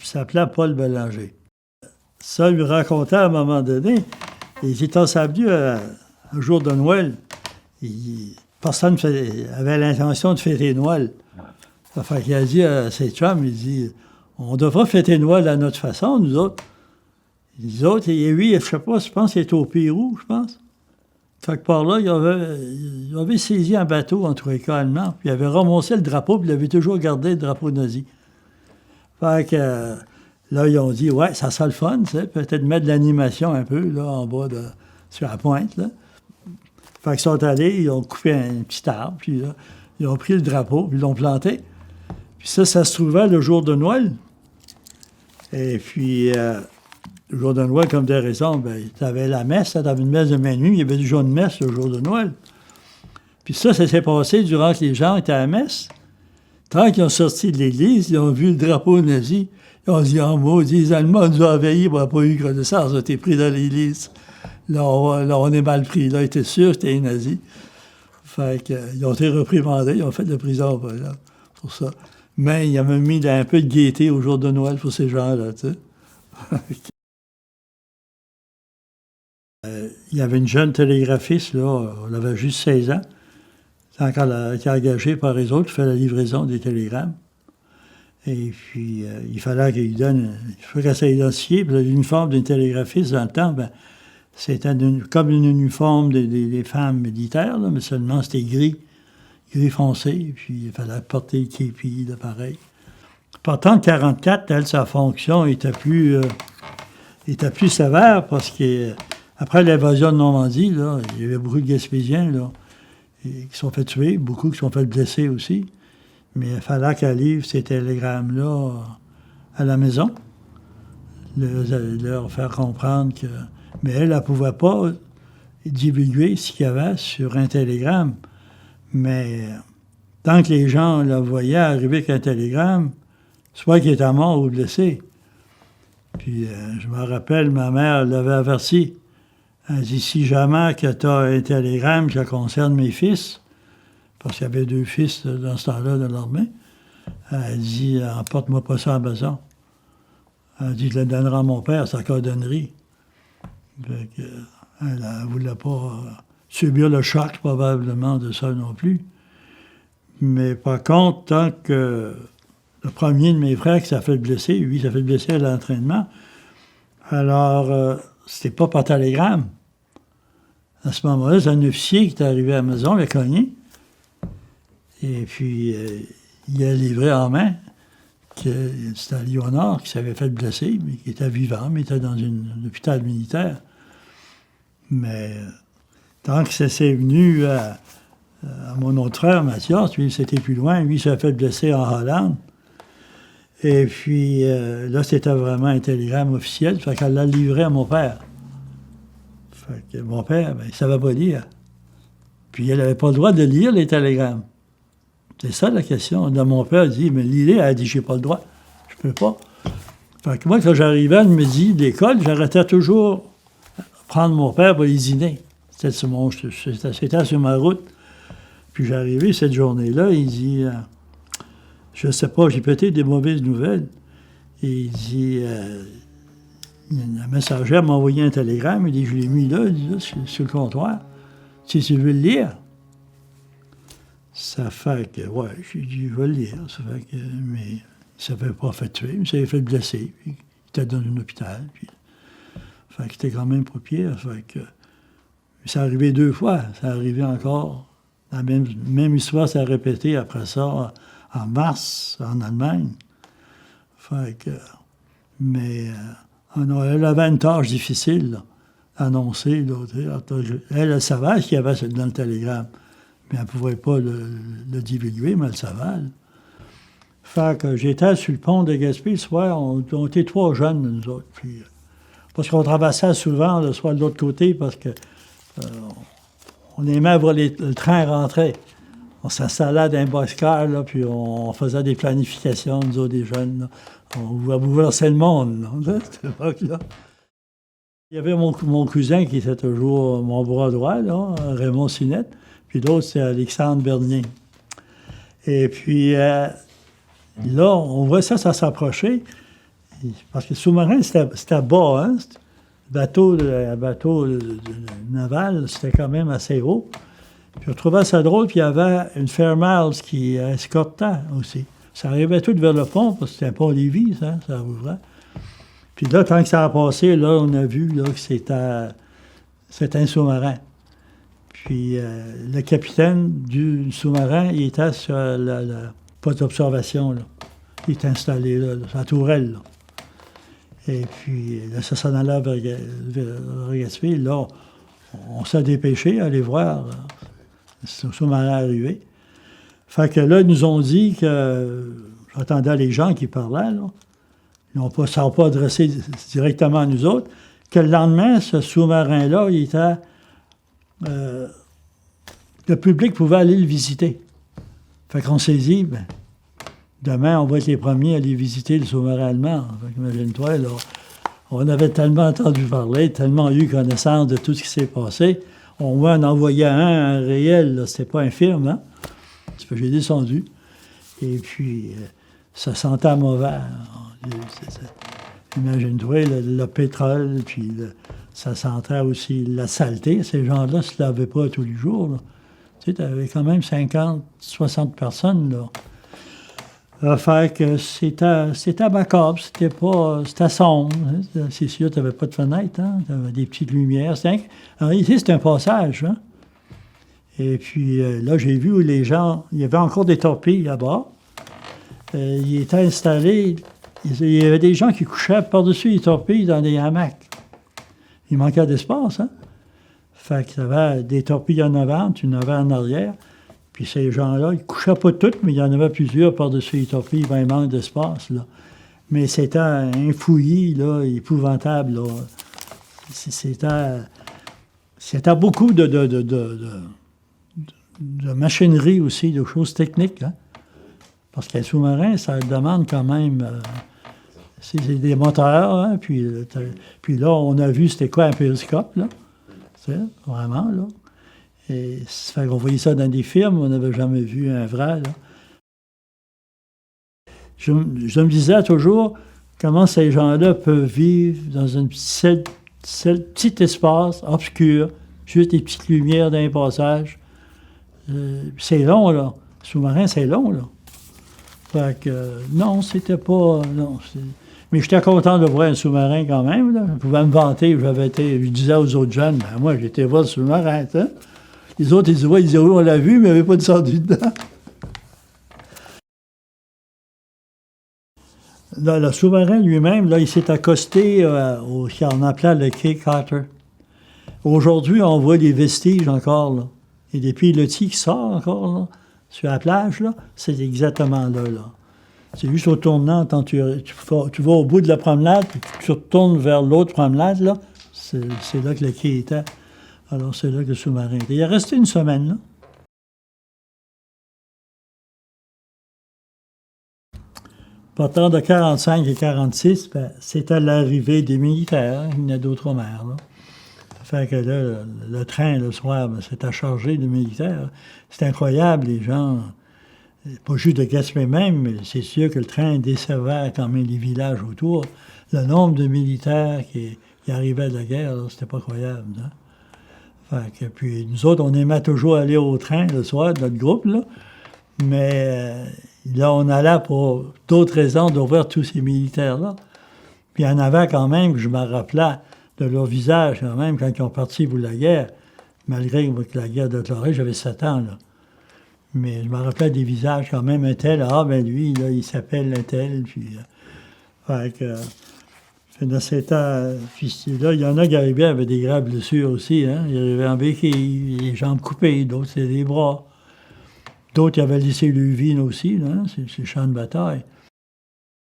il s'appelait Paul Bélanger. Ça lui racontait à un moment donné, il était sablu un jour de Noël. Personne avait l'intention de fêter Noël. Ça fait qu'il a dit à ses chums, il dit, on devra fêter Noël à notre façon, nous autres. Les autres, et lui, je sais pas, je pense qu'il était au Pérou, je pense. Fait que par là, il avait saisi un bateau, en tous les cas, allemand, puis il avait ramassé le drapeau, puis il avait toujours gardé le drapeau nazi. Fait que là, ils ont dit, ouais, ça sera le fun, tu sais, peut-être mettre de l'animation un peu, là, en bas, sur la pointe, là. Fait qu'ils sont allés, ils ont coupé un petit arbre, puis là, ils ont pris le drapeau, puis ils l'ont planté. Puis ça se trouvait le jour de Noël. Et puis, le jour de Noël, comme des raisons, ben, tu avais la messe, tu avais une messe de minuit, il y avait toujours une messe le jour de Noël. Puis ça s'est passé durant que les gens étaient à la messe. Tant qu'ils ont sorti de l'église, ils ont vu le drapeau nazi. Ils ont dit, en maudit, les Allemands nous ont envahis, on n'a pas eu connaissance, on a été pris dans l'église. Là, on est mal pris. Là, ils étaient sûrs que c'était les nazis. Fait qu'ils ont été reprimandés, ils ont fait de la prison pour ça. Mais ils avaient mis un peu de gaieté au jour de Noël pour ces gens-là, tu sais. Il y avait une jeune télégraphiste, là, elle avait juste 16 ans. Quand elle a été engagée par les autres, fait la livraison des télégrammes. Et puis, il fallait qu'elle soit identifiée. Puis l'uniforme d'une télégraphiste, dans le temps, ben, c'était comme une uniforme des femmes militaires, là, mais seulement c'était gris foncé. Et puis, il fallait porter le képi, pareil. Pourtant, en 1944, elle, sa fonction était plus sévère parce que après l'invasion de Normandie, là, il y avait beaucoup de Gaspésiens là, qui sont fait tuer, beaucoup qui sont fait blesser aussi. Mais il fallait qu'elle livre ces télégrammes-là à la maison, leur faire comprendre que... Mais elle ne pouvait pas divulguer ce qu'il y avait sur un télégramme. Mais tant que les gens la voyaient arriver avec un télégramme, soit qu'il était mort ou blessé. Puis je me rappelle, ma mère l'avait averti. Elle dit, si jamais que tu as un télégramme qui concerne mes fils, parce qu'il y avait 2 fils dans ce temps-là de l'armée, elle dit, emporte-moi pas ça à la maison. Elle dit, je le donnerai à mon père, sa cordonnerie. Fait que, elle ne voulait pas subir le choc, probablement, de ça non plus. Mais par contre, tant que le premier de mes frères qui s'est fait blesser, lui, s'est fait blesser à l'entraînement, alors, c'était pas par télégramme. À ce moment-là, c'est un officier qui est arrivé à la maison, il a cogné. Et puis, il a livré en main que c'était Léonard qui s'avait fait blesser, mais qui était vivant, mais était dans un hôpital militaire. Mais tant que ça s'est venu à mon autre frère, Mathias, lui, c'était plus loin, lui, il s'est fait blesser en Hollande. Et puis, là, c'était vraiment un télégramme officiel, fait qu'elle l'a livré à mon père. Fait que mon père, ben, il ne savait pas lire. Puis, elle n'avait pas le droit de lire les télégrammes. C'est ça la question. Là, mon père dit, mais lis-les. Elle a dit, j'ai pas le droit. Je peux pas. Fait que moi, quand j'arrivais le midi d'école, j'arrêtais toujours prendre mon père pour les dîner. C'était sur ma route. Puis j'arrivais cette journée-là, il dit, je sais pas, j'ai peut-être des mauvaises nouvelles. Et il dit, un messagère m'a envoyé un télégramme, il dit, je l'ai mis là, il dit, là sur le comptoir. Si tu veux le lire. Ça fait que, ouais, j'ai dit, je vais le lire. Ça fait que, mais il ne s'avait pas fait tuer, il s'avait fait blesser. Puis, il était dans un hôpital. Puis, fait qu'il était quand même pas pire. Fait que, ça arrivé 2 fois. Ça arrivé encore. La même histoire s'est répétée après ça, en mars, en Allemagne. Fait que, mais elle avait une tâche difficile, là, à annoncer. Là, elle savait qu'il y avait dans le télégramme. Mais elle ne pouvait pas le divulguer, mais elle savait. Fait que j'étais sur le pont de Gaspé le soir, on était 3 jeunes, nous autres. Puis, parce qu'on traversait souvent le soir de l'autre côté, parce que on aimait voir le train rentrer. On s'installait dans un boxcar, là, puis on faisait des planifications, nous autres, des jeunes. Là. On bouleversait le monde, là, à cette époque-là. Il y avait mon cousin qui était toujours mon bras droit, là, Raymond Sinette. Puis l'autre, c'est Alexandre Bernier. Et puis, là, on voit ça s'approchait. Parce que le sous-marin, c'était bas, hein? Le bateau naval, c'était quand même assez haut. Puis je trouvais ça drôle, puis il y avait une Fairmiles qui escortait aussi. Ça arrivait tout vers le pont, parce que c'était un pont Lévis, hein, ça rouvrait. Puis là, tant que ça a passé, là, on a vu là, que c'était un sous-marin. Puis le capitaine du sous-marin, il était sur le poste d'observation, là. Il était installé là, sur la tourelle, là. Et puis, là, ça s'en allait vers Gaspé. Là, on s'est dépêché à aller voir ce sous-marin arriver. Fait que là, ils nous ont dit que, j'entendais les gens qui parlaient, là, ils ne s'en pas adressé directement à nous autres, que le lendemain, ce sous-marin-là, il était... le public pouvait aller le visiter. Fait qu'on s'est dit, ben, demain, on va être les premiers à aller visiter le sous-marin allemand. Fait qu'imagine-toi, là, on avait tellement entendu parler, tellement eu connaissance de tout ce qui s'est passé. On va en envoyer un réel, là, c'était pas un film, hein? C'est que j'ai descendu. Et puis, ça sentait mauvais. Imagine-toi, le pétrole, puis ça sentait aussi la saleté. Ces gens-là ne se lavaient pas tous les jours, là. Tu sais, tu avais quand même 50, 60 personnes, là. Fait que c'était macabre, c'était sombre. Hein? C'est sûr, tu n'avais pas de fenêtre, hein? Tu avais des petites lumières. Alors ici, c'est un passage, hein? Et puis là, j'ai vu où les gens, il y avait encore des torpilles là-bas. Ils étaient installés, il y avait des gens qui couchaient par-dessus les torpilles dans des hamacs. Il manquait d'espace, hein? Fait qu'il y avait des torpilles en avant, tu en avais en arrière. Puis ces gens-là, ils ne couchaient pas toutes, mais il y en avait plusieurs par-dessus les torpilles, il manque d'espace, là. Mais c'était un fouillis, là, épouvantable, là. C'était beaucoup de machinerie aussi, de choses techniques, hein? Parce qu'un sous-marin, ça demande quand même... c'est des moteurs, hein? Puis là, on a vu c'était quoi un périscope, là. C'est vraiment, là. Et ça fait qu'on voyait ça dans des films, on n'avait jamais vu un vrai, là. Je me disais toujours comment ces gens-là peuvent vivre dans un petit espace obscur, juste des petites lumières d'un passage. C'est long, là. Le sous-marin, c'est long, là. Fait que, non, c'était pas... Non, mais j'étais content de voir un sous-marin quand même, là. Je pouvais me vanter, je disais aux autres jeunes, ben moi, j'étais voir le sous-marin, tu sais. Les autres, ils disaient, oui, on l'a vu, mais il n'y avait pas descendu dedans. Là, le sous-marin lui-même, là, il s'est accosté au qu'on appelait le quai Carter. Aujourd'hui, on voit des vestiges encore, là. Et des pilotis qui sortent encore, là, sur la plage, là, c'est exactement là, là. C'est juste au tournant, quand tu vas au bout de la promenade, puis tu retournes vers l'autre promenade, là, c'est là que le quai était. Alors, c'est là que le sous-marin était. Il est resté une semaine, là. Partant de 45 et 46, ben, c'était l'arrivée des militaires. Hein, il y en a d'autres mers, là. Ça fait que là, le train, le soir, ben, c'était chargé de militaires. C'est incroyable, les gens, pas juste de Gaspé même, mais c'est sûr que le train desservait quand même les villages autour. Le nombre de militaires qui arrivaient de la guerre, là, c'était pas croyable, hein. Fait que, puis nous autres, on aimait toujours aller au train le soir, notre groupe, là. Mais là, on allait pour d'autres raisons de voir tous ces militaires-là. Puis il y en avait quand même, que je me rappelais de leur visage quand même, quand ils ont parti pour la guerre, malgré que la guerre de Corée, j'avais 7 ans, là. Mais je me rappelais des visages quand même, un tel, ah ben lui, là, il s'appelle un tel, puis... fait que... Dans ces temps, là, il y en a qui arrivaient avec des graves blessures aussi, hein. Ils arrivaient en béquille, les jambes coupées, d'autres, c'est des bras. D'autres, ils avaient laissé l'uvine aussi, là, hein, c'est champs de bataille.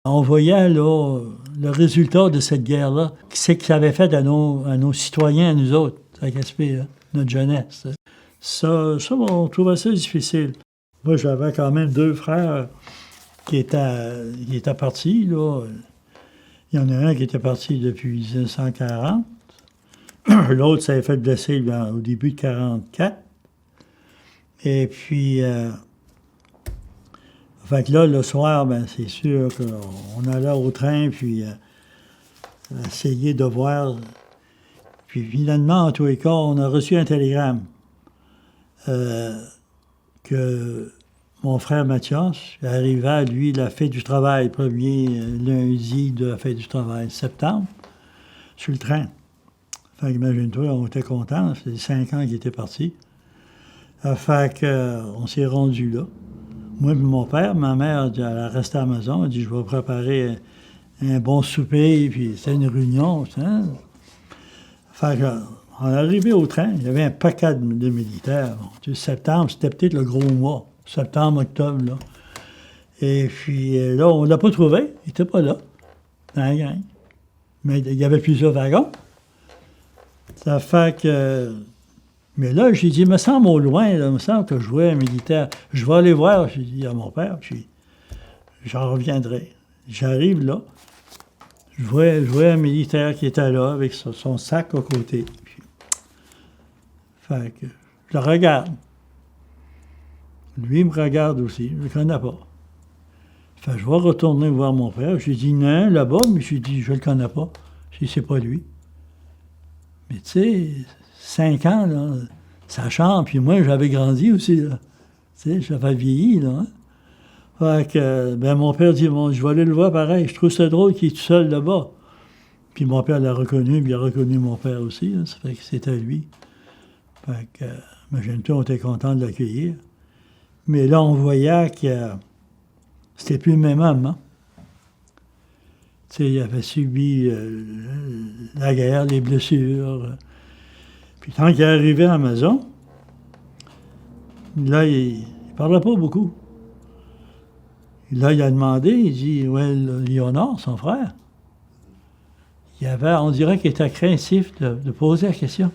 On voyait, là, le résultat de cette guerre-là, c'est que ça avait fait à nos citoyens, à nous autres, à Gaspé, hein, notre jeunesse. Ça, on trouvait ça difficile. Moi, j'avais quand même 2 frères qui étaient partis, là. Il y en a un qui était parti depuis 1940. L'autre s'avait fait blesser au début de 1944. Et puis, Fait que là, le soir, ben, c'est sûr qu'on allait au train, puis essayer de voir. Puis finalement, en tous les cas, on a reçu un télégramme que mon frère Mathias arrivait, lui, la fête du travail, premier lundi de la fête du travail, septembre, sur le train. Fait qu'imagine-toi, on était contents, ça faisait 5 ans qu'il était parti. Fait qu'on s'est rendu là. Moi et mon père, ma mère, elle a resté à la maison, elle dit, je vais préparer un bon souper, puis c'était une réunion, hein. Fait qu'on est arrivé au train, il y avait un paquet de militaires. Bon, tu sais, septembre, c'était peut-être le gros mois. Septembre, octobre, là. Et puis là, on ne l'a pas trouvé. Il n'était pas là, dans la gang. Mais il y avait plusieurs wagons. Ça fait que... Mais là, j'ai dit, il me semble au loin, là, il me semble que je vois un militaire. Je vais aller voir, j'ai dit à mon père, puis j'en reviendrai. J'arrive là. Je vois un militaire qui était là avec son sac à côté. Puis, fait que je le regarde. Lui, il me regarde aussi. Je ne le connais pas. Fait que je vais retourner voir mon père. J'ai dit, non, là-bas, mais j'ai dit, je le connais pas. J'ai dit, c'est pas lui. Mais tu sais, 5 ans, là, ça change. Puis moi, j'avais grandi aussi, là. Tu sais, j'avais vieilli, là. Hein? Fait que, ben, mon père dit, bon, je vais aller le voir pareil. Je trouve ça drôle qu'il est tout seul là-bas. Puis mon père l'a reconnu, puis il a reconnu mon père aussi. Là. Ça fait que c'était lui. Fait que, imagine-toi, on était content de l'accueillir. Mais là, on voyait que c'était plus le même homme. Hein? Tu sais, il avait subi la guerre, les blessures. Puis quand il est arrivé à la maison, là, il parlait pas beaucoup. Là, il a demandé, il dit, ouais, Léonard, son frère, on dirait qu'il était craintif de poser la question.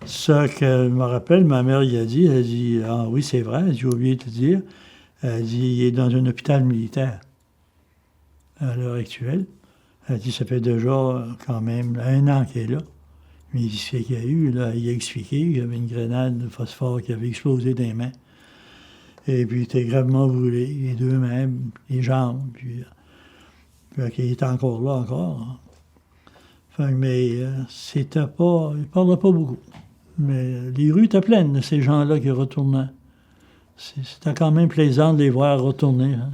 Ce que je me rappelle, ma mère il a dit, elle dit, ah oui, c'est vrai, j'ai oublié de te dire, elle dit, il est dans un hôpital militaire à l'heure actuelle. Elle dit, ça fait déjà quand même 1 an qu'il est là. Mais il dit, ce qu'il y a eu, là, il a expliqué qu'il y avait une grenade de phosphore qui avait explosé dans les mains. Et puis, il était gravement brûlé, les 2 mains, les jambes. Puis il était encore là, encore. Hein. Fait, mais c'était pas... Il parlait pas beaucoup. Mais les rues étaient pleines de ces gens-là qui retournaient. C'était quand même plaisant de les voir retourner. Hein.